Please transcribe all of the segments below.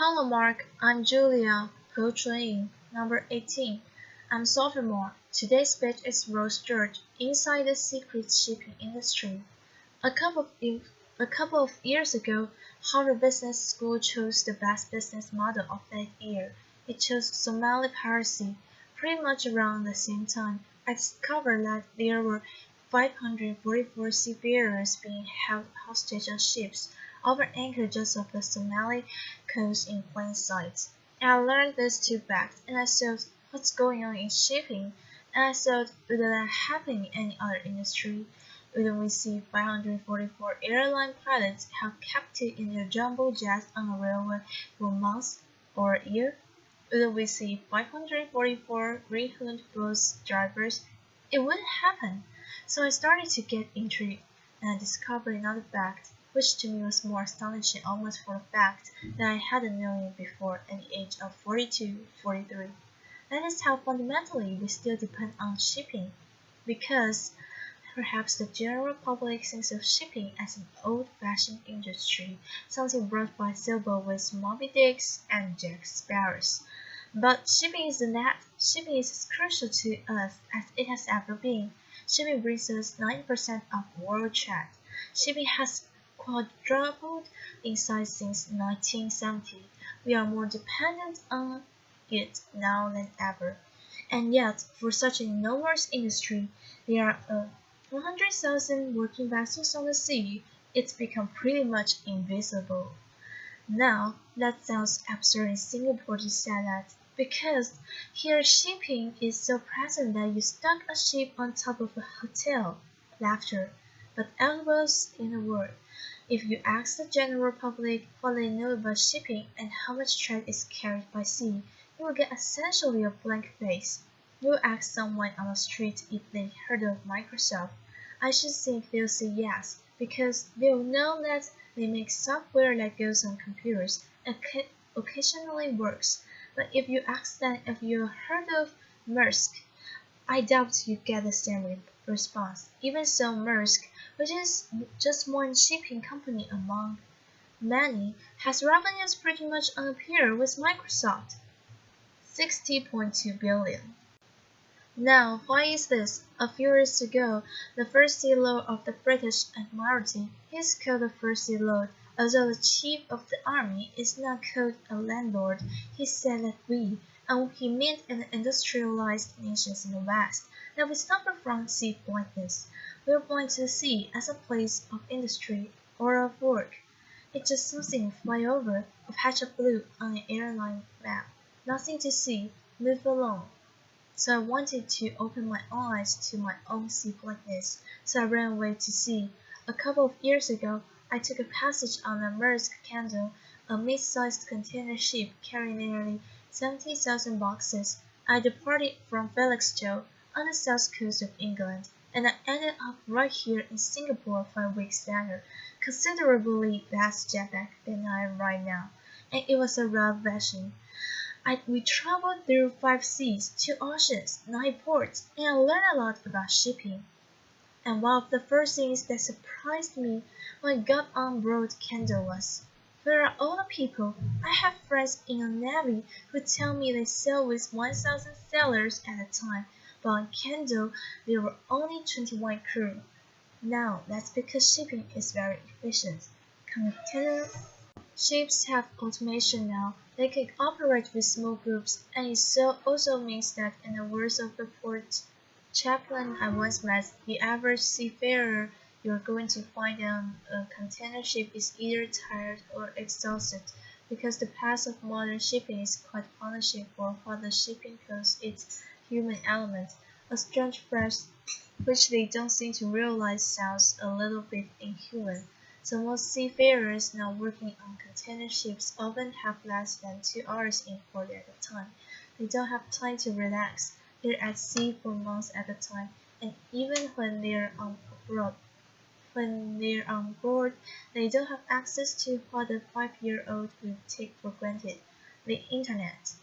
Hello Mark, I'm Julia Ho Chunying, number 18. I'm sophomore. Today's page is Rose George, Inside the Secret Shipping Industry. A couple of years ago, Harvard Business School chose the best business model of that year. It chose Somali piracy. Pretty much around the same time, I discovered that there were 544 seafarers being held hostage on ships over anchor just off the Somali coast in plain sight. And I learned these two facts, and I thought, what's going on in shipping? And I thought, would that happen in any other industry? Would we see 544 airline pilots held captive in their jumbo jets on a railway for months or a year? Would we see 544 Greyhound bus drivers? It wouldn't happen. So I started to get intrigued, and I discovered another fact, which to me was more astonishing almost for a fact that I hadn't known it before at the age of 42, 43. That is how fundamentally we still depend on shipping, because perhaps the general public thinks of shipping as an old-fashioned industry, something brought by sailboats with Moby Dicks and Jack Sparrows. But shipping is not. Shipping is as crucial to us as it has ever been. Shipping brings us 9% of world trade. Shipping has quadrupled in size since 1970. We are more dependent on it now than ever. And yet, for such an enormous industry, there are 100,000 working vessels on the sea. It's become pretty much invisible. Now, that sounds absurd in Singapore to say that, because here shipping is so present that you stuck a ship on top of a hotel. Laughter. But elsewhere in the world, if you ask the general public what they know about shipping and how much trade is carried by sea, you will get essentially a blank face. You will ask someone on the street if they heard of Microsoft. I should think they'll say yes, because they'll know that they make software that goes on computers and occasionally works. But if you ask them if you heard of Maersk, I doubt you get the same response. Even so, Maersk, which is just one shipping company among many, has revenues pretty much on a par with Microsoft, 60.2 billion. Now, why is this? A few years ago, the First Sea Lord of the British Admiralty is called the First Sea Lord. Although the Chief of the Army is not called a landlord, he said that we, and he meant in the industrialized nations in the West, that we suffer from sea blindness. We are blind to the sea as a place of industry or of work. It's just something to fly over, a patch of blue on an airline map. Nothing to see, move along. So I wanted to open my eyes to my own sea blindness, so I ran away to sea. A couple of years ago, I took a passage on the Maersk Candle, a mid-sized container ship carrying nearly 70,000 boxes. I departed from Felixstowe on the south coast of England, and I ended up right here in Singapore 5 weeks later, considerably less jet-lagged than I am right now, and it was a revelation. We traveled through 5 seas, 2 oceans, 9 ports, and I learned a lot about shipping. And one of the first things that surprised me when I got on board Candle was, where are all the people? I have friends in the Navy who tell me they sail with 1,000 sailors at a time, but on Candle there were only 21 crew. Now, that's because shipping is very efficient. Container ships have automation now. They can operate with small groups, and it also means that, in the words of the port chaplain I once met, the average seafarer you're going to find on a container ship is either tired or exhausted, because the path of modern shipping is quite punishing for what the shipping calls its human element, a strange phrase which they don't seem to realize sounds a little bit inhuman. So most seafarers now working on container ships often have less than 2 hours in port at a time. They don't have time to relax. They're at sea for months at a time, and even when they're on board, they don't have access to what a 5-year-old would take for granted, the internet.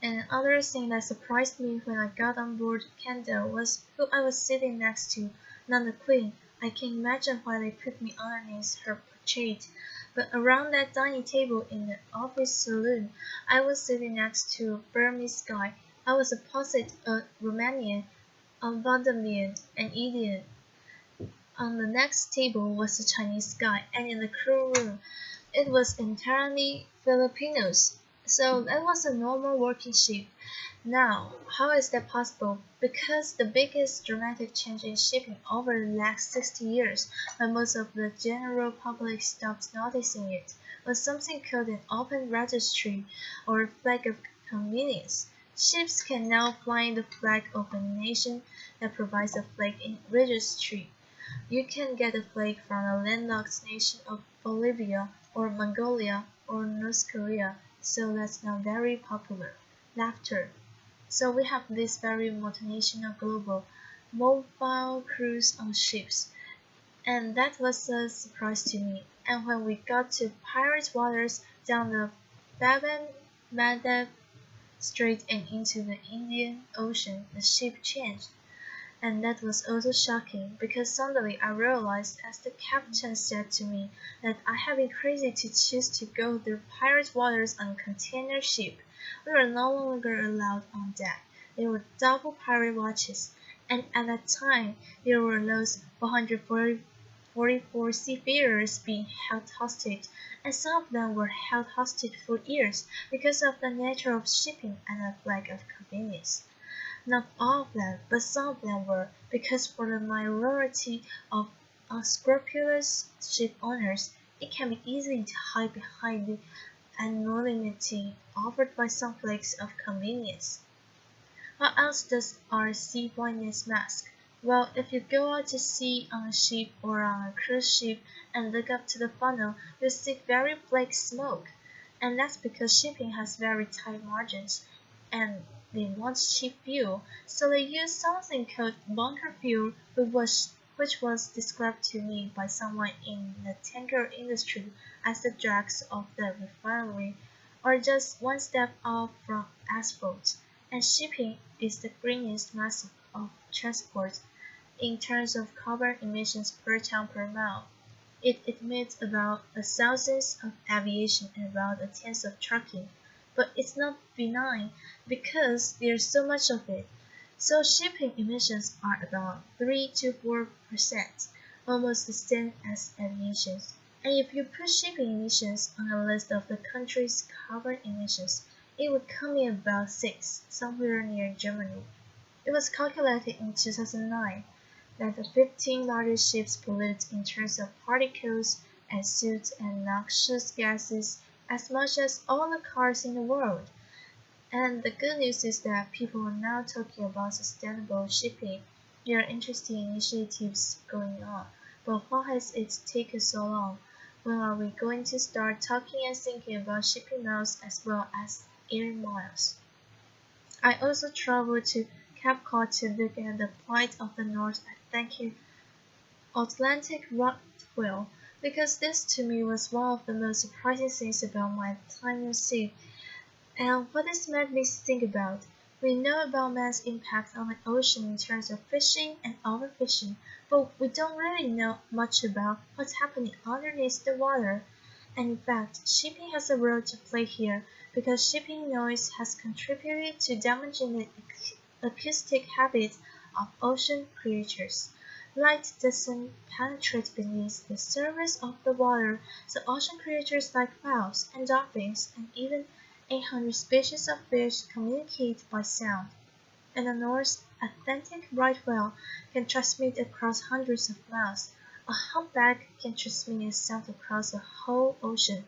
And another thing that surprised me when I got on board Candle was who I was sitting next to, not the Queen. I can imagine why they put me underneath her portrait. But around that dining table in the office saloon, I was sitting next to a Burmese guy. I was opposite a Romanian, a Vandamian, an Indian. On the next table was a Chinese guy, and in the crew room it was entirely Filipinos. So that was a normal working shift. Now, how is that possible? Because the biggest dramatic change in shipping over the last 60 years, when most of the general public stopped noticing it, was something called an open registry, or flag of convenience. Ships can now fly the flag of a nation that provides a flag in registry. You can get a flag from the landlocked nation of Bolivia or Mongolia or North Korea, so that's now very popular. Laughter. So we have this very multinational global mobile cruise on ships, and that was a surprise to me. And when we got to pirate waters down the Bab and Mandeb Strait and into the Indian Ocean, the ship changed. And that was also shocking, because suddenly I realized, as the captain said to me, that I had been crazy to choose to go through pirate waters on a container ship. We were no longer allowed on deck. There were double pirate watches, and at that time there were those 444 seafarers being held hostage, and some of them were held hostage for years because of the nature of shipping and a lack of convenience. Not all of them, but some of them were, because for the minority of unscrupulous ship owners, it can be easy to hide behind the anonymity offered by some flakes of convenience. What else does our seaworthiness mask? Well, if you go out to sea on a ship or on a cruise ship and look up to the funnel, you'll see very black smoke. And that's because shipping has very tight margins, and they want cheap fuel, so they use something called bunker fuel, which was described to me by someone in the tanker industry as the dregs of the refinery, or just one step off from asphalt. And shipping is the greenest method of transport in terms of carbon emissions per ton per mile. It emits about a thousandth of aviation and about a tenth of trucking, but it's not benign because there's so much of it. So shipping emissions are about 3 to 4%, almost the same as aviation. And if you put shipping emissions on a list of the country's carbon emissions, it would come in about 6, somewhere near Germany. It was calculated in 2009 that the 15 largest ships pollute in terms of particles and soot and noxious gases as much as all the cars in the world. And the good news is that people are now talking about sustainable shipping. There are interesting initiatives going on, but why has it taken so long? When are we going to start talking and thinking about shipping miles as well as air miles? I also traveled to Cape Cod to look at the plight of the North Atlantic right whale, because this to me was one of the most surprising things about my time at sea. And what this made me think about, we know about man's impact on the ocean in terms of fishing and overfishing, but we don't really know much about what's happening underneath the water. And in fact, shipping has a role to play here, because shipping noise has contributed to damaging the acoustic habits of ocean creatures. Light doesn't penetrate beneath the surface of the water, so ocean creatures like whales and dolphins and even 800 species of fish communicate by sound. And the North Atlantic right whale can transmit across hundreds of miles. A humpback can transmit a sound across the whole ocean,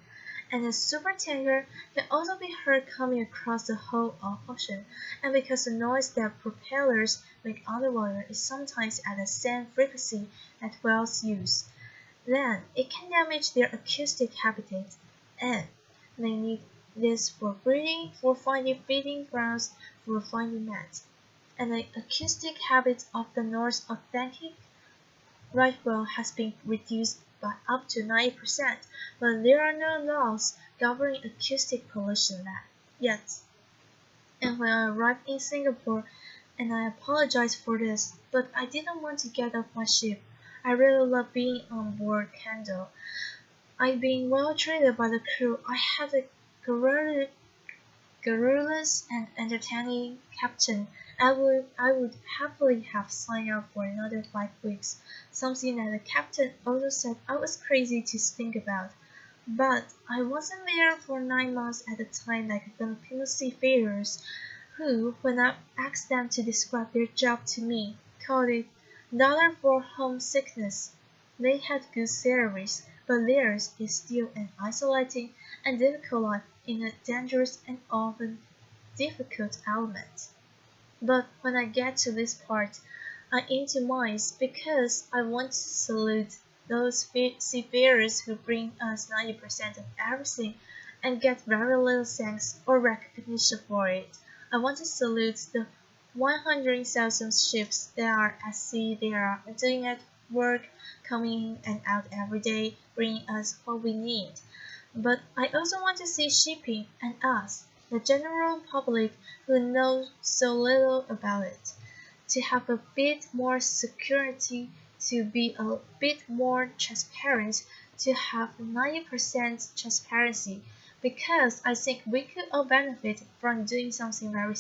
and a supertanker can also be heard coming across the whole ocean. And because the noise that propellers make underwater is sometimes at the same frequency that whales use, then it can damage their acoustic habitat, and they need this for breeding, for finding feeding grounds, for finding mates. And the acoustic habits of the North Atlantic right whale has been reduced by up to 90%, but there are no laws governing acoustic pollution yet. And when I arrived in Singapore, and I apologize for this, but I didn't want to get off my ship. I really love being on board Candle. I've been well treated by the crew. I had a garrulous and entertaining captain. I would happily have signed up for another 5 weeks, something that the captain also said I was crazy to think about. But I wasn't there for 9 months at a time like Filipino seafarers who, when I asked them to describe their job to me, called it dollar for homesickness. They had good salaries, but theirs is still an isolating and difficult life in a dangerous and often difficult element. But when I get to this part, I into minds because I want to salute those seafarers who bring us 90% of everything and get very little thanks or recognition for it. I want to salute the 100,000 ships that are at sea. They are doing at work, coming in and out every day, bringing us what we need. But I also want to see shipping and us, the general public who knows so little about it, to have a bit more security, to be a bit more transparent, to have 90% transparency, because I think we could all benefit from doing something very